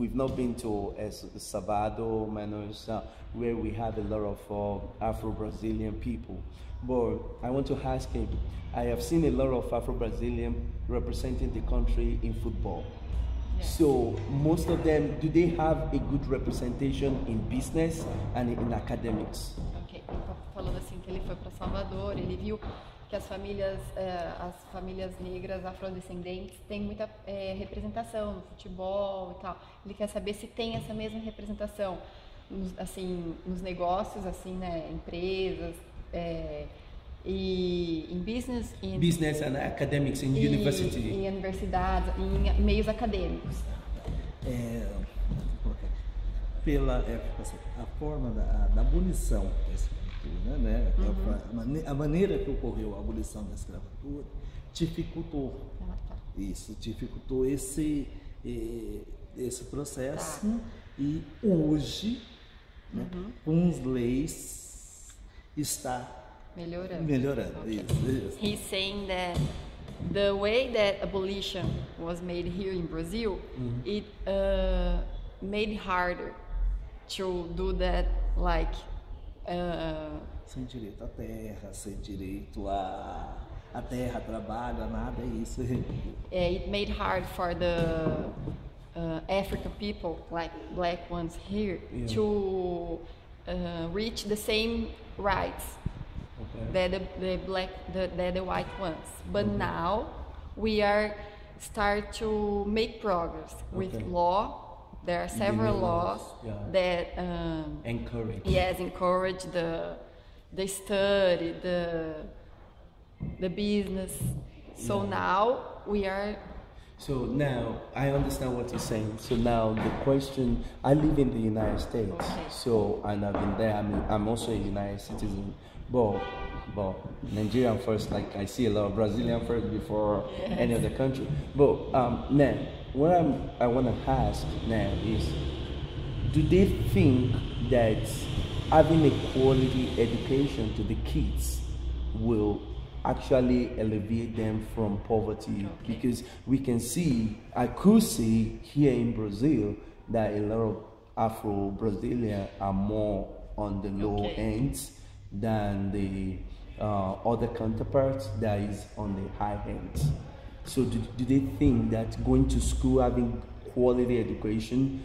we've not been to Salvador, Manos, where we have a lot of Afro-Brazilian people. But I want to ask him, I have seen a lot of Afro-Brazilian representing the country in football. Yes. So most of them, do they have a good representation in business and in academics? Ok, falando assim que ele foi para Salvador, ele viu que as famílias negras afrodescendentes têm muita representação no futebol e tal. Ele quer saber se tem essa mesma representação nos negócios, assim, né, empresas, e em business and academics in university. Em universidades, em meios acadêmicos. A forma da abolição da escravatura, né? A maneira que ocorreu a abolição da escravatura dificultou isso, dificultou esse processo. E hoje, né, com as leis, está melhorando. Okay. Isso. He's saying that the way that abolition was made here in Brazil, it made it harder to do that, like sem direito à terra, sem direito a terra, trabalho, a nada, é isso. It made hard for the African people, like black ones here, to reach the same rights that the white ones. But now we are start to make progress with law. There are several laws that encourage the study, the business. So now we are. So now I understand what you're saying. So now the question, I live in the United States, so, and I've been there. I mean, I'm also a United citizen, but Nigerian first. Like I see a lot of Brazilian first before any other country. But now, what I want to ask now is, do they think that having a quality education to the kids will actually alleviate them from poverty? Because we can see, I could see here in Brazil that a lot of Afro-Brazilians are more on the low ends than the other counterparts that is on the high ends. So do they think that going to school, having quality education,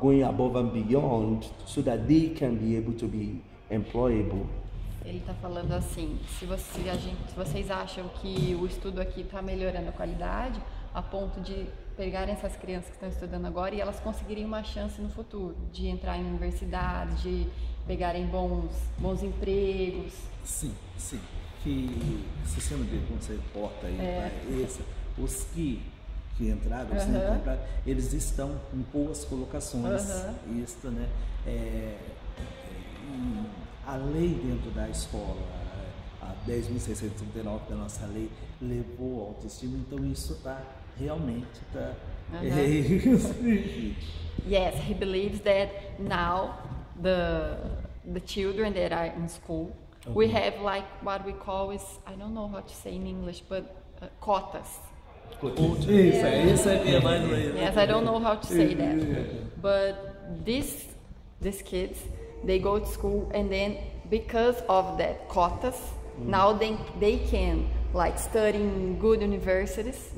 going above and beyond so that they can be able to be employable? Ele está falando assim, se vocês acham que o estudo aqui está melhorando a qualidade, a ponto de pegarem essas crianças que estão estudando agora e elas conseguirem uma chance no futuro, de entrar em universidade, de pegarem bons empregos. Sim. Que se você não vê quando você reporta aí, os que entraram, eles estão em boas colocações. Isso, né? A lei dentro da escola, a 10.639 da nossa lei, levou ao autoestima, então isso realmente está. Yes, he believes that now the children that are in school, we have like what we call is, I don't know how to say in English, but quotas. Isso é mais. Yes, I don't know how to say that. But these kids, they go to school, and then because of that quotas, now they can like study in good universities,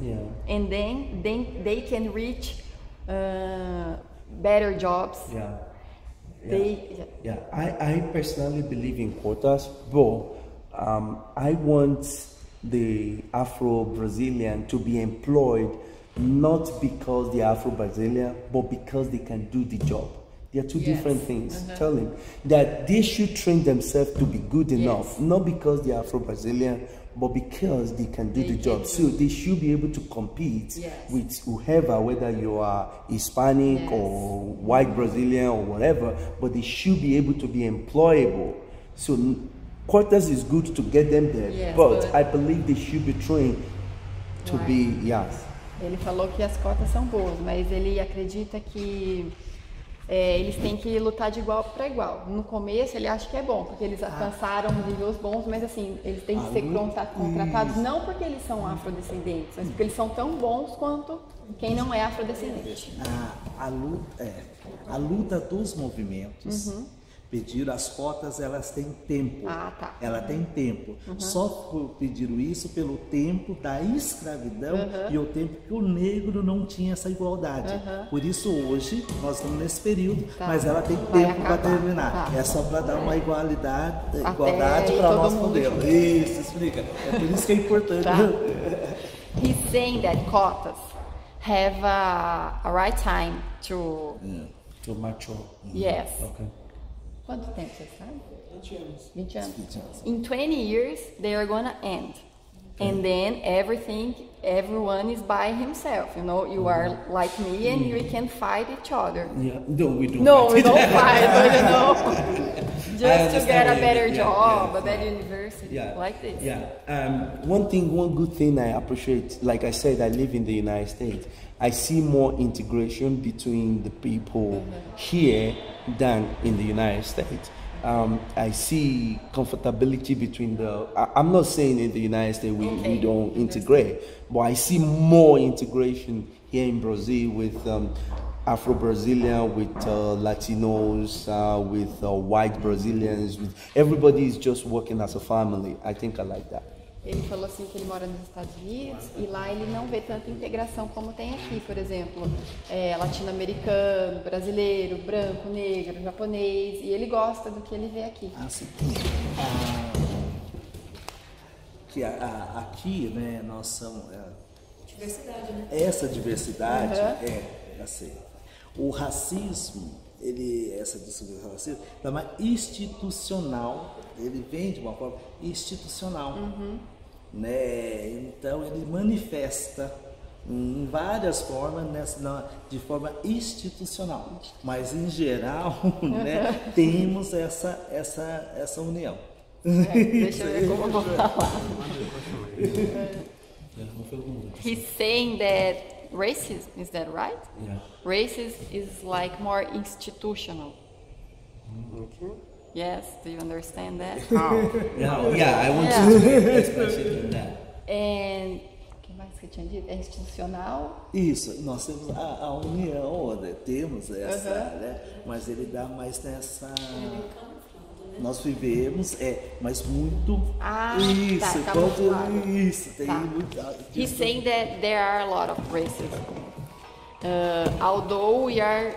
and then they can reach better jobs. I personally believe in quotas, but I want the Afro-Brazilian to be employed not because they are Afro-Brazilian, but because they can do the job. They are two different things. Tell him that they should train themselves to be good enough, not because they are Afro-Brazilian, but because they can do the job. So they should be able to compete with whoever, whether you are Hispanic or white Brazilian or whatever, but they should be able to be employable. So quotas is good to get them there, but I believe they should be trained to be, Ele falou que as cotas são boas, mas ele acredita que eles têm que lutar de igual para igual. No começo ele acha que é bom, porque eles alcançaram níveis bons, mas assim, eles têm que ser contratados não porque eles são afrodescendentes, mas porque eles são tão bons quanto quem não é afrodescendente. A luta dos movimentos, pedir as cotas, elas têm tempo. Ela tem tempo. Só pediram isso pelo tempo da escravidão e o tempo que o negro não tinha essa igualdade. Por isso hoje nós estamos nesse período, mas ela tem tempo para terminar. É só para dar uma igualdade para nós podermos. Isso, explica. É por isso que é importante. He's saying that quotas have a right time to mature. Yes. Okay. Quanto tempo você sabe? 20 anos. 20 anos. In 20 years, they are gonna end. And then everyone is by himself. You know, you are like me and we can fight each other. Yeah. No, we don't. No, we don't fight, but you know, just to get a better job, a better university, like this. Yeah. One good thing I appreciate, like I said, I live in the United States. I see more integration between the people here than in the United States. I see comfortability between I'm not saying in the United States we don't integrate, but I see more integration here in Brazil with Afro-Brazilian, with Latinos, with white Brazilians. Everybody is just working as a family. I think I like that. Ele falou assim que ele mora nos Estados Unidos e lá ele não vê tanta integração como tem aqui, por exemplo, latino-americano, brasileiro, branco, negro, japonês, e ele gosta do que ele vê aqui. Sim. Aqui, né, nós somos... diversidade, né? Essa diversidade assim, o racismo, essa discussão do racismo, é uma institucional, ele vem de uma forma institucional. Né? Então ele manifesta em várias formas de forma institucional, mas em geral né, temos essa união. Deixa eu ver como eu vou falar. He's saying that racism, is that right? Yeah. Racism is like more institutional. Yes, do you understand that? I want to express it in that. And o que mais que eu tinha dito? É institucional? Isso, nós temos a união, né? Temos essa, né? Mas ele dá mais nessa... Nós vivemos, mas muito... Isso, tem muito... He's saying that there are a lot of races. Although we are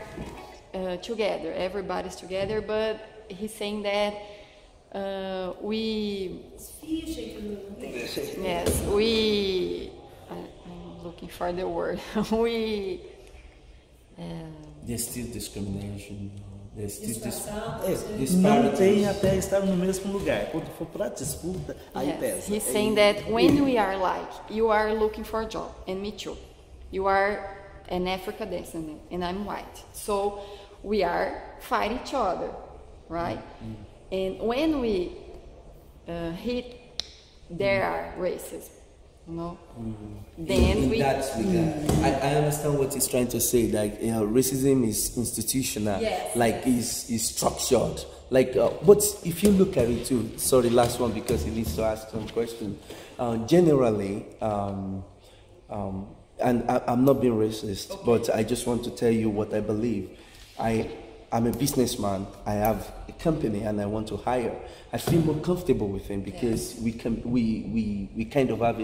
together, everybody's together, but he's saying that I'm looking for the word. There's still discrimination. Não tem até estar no mesmo lugar. Quando for para disputa, aí pesa. He's saying that when we are like, you are looking for a job, and me too. You are an African descendant, and I'm white. So we are fighting each other, right? And when we hit, there are racism. You know, then I understand what he's trying to say. Like racism is institutional, like is structured. Like, but if you look at it too. Sorry, last one because he needs to ask some questions. Generally, and I'm not being racist, but I just want to tell you what I believe. I'm a businessman. I have a company, and I want to hire. I feel more comfortable with him because we kind of have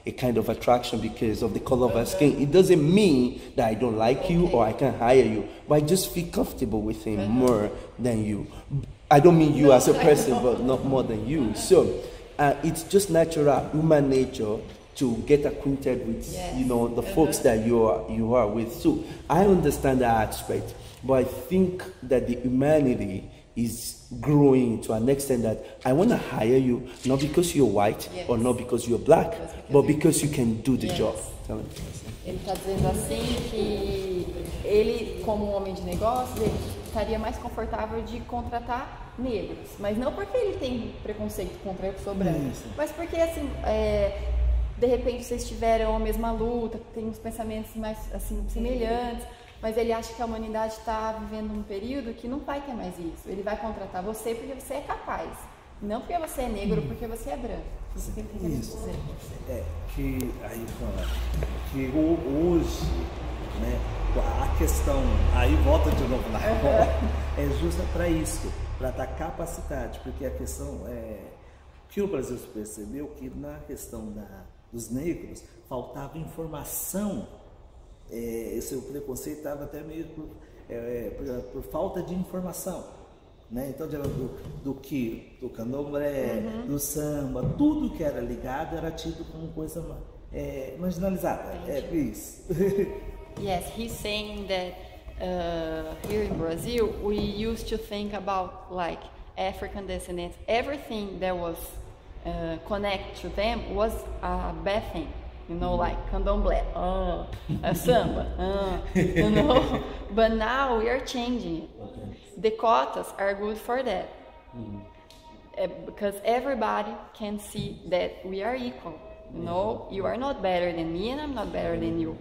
a kind of attraction because of the color of our skin. It doesn't mean that I don't like you or I can't hire you, but I just feel comfortable with him more than you. I don't mean you as a person, but not more than you. So it's just natural human nature to get acquainted with the folks that you are with. So I understand that aspect. But I think that the humanity is growing to an extent that I want to hire you, not because you're white or not because you're black, but because you can do the job. Ele está dizendo assim que ele, como um homem de negócios, ele estaria mais confortável de contratar negros. Mas não porque ele tem preconceito contra eu que sou branco, mas porque assim, de repente vocês tiveram a mesma luta, tem uns pensamentos mais assim, semelhantes. Mas ele acha que a humanidade está vivendo um período que não vai ter mais isso. Ele vai contratar você porque você é capaz. Não porque você é negro, porque você é branco. Isso que ele tem que dizer. É, que aí fala que hoje, né, a questão, aí volta de novo na é justa para isso, para estar capacitado, porque a questão é que o Brasil percebeu que na questão dos negros faltava informação. Esse preconceito estava até meio por falta de informação, né? Então do candomblé, do samba, tudo que era ligado era tido como coisa marginalizada. Isso. Yes, he's saying that here in Brazil we used to think about like African descendants. Everything that was connected to them was a bad thing. You know, like candomblé, samba, you know. But now we are changing it. The quotas are good for that, because everybody can see that we are equal. You know, you are not better than me, and I'm not better than you.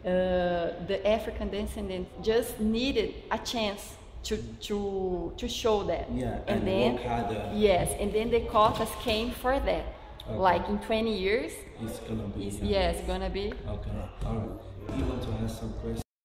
The African descendants just needed a chance to show that, and then work harder. Yes, and then the quotas came for that. Okay. Like in 20 years, it's gonna be. it's gonna be. Okay, all right. You want to ask some questions?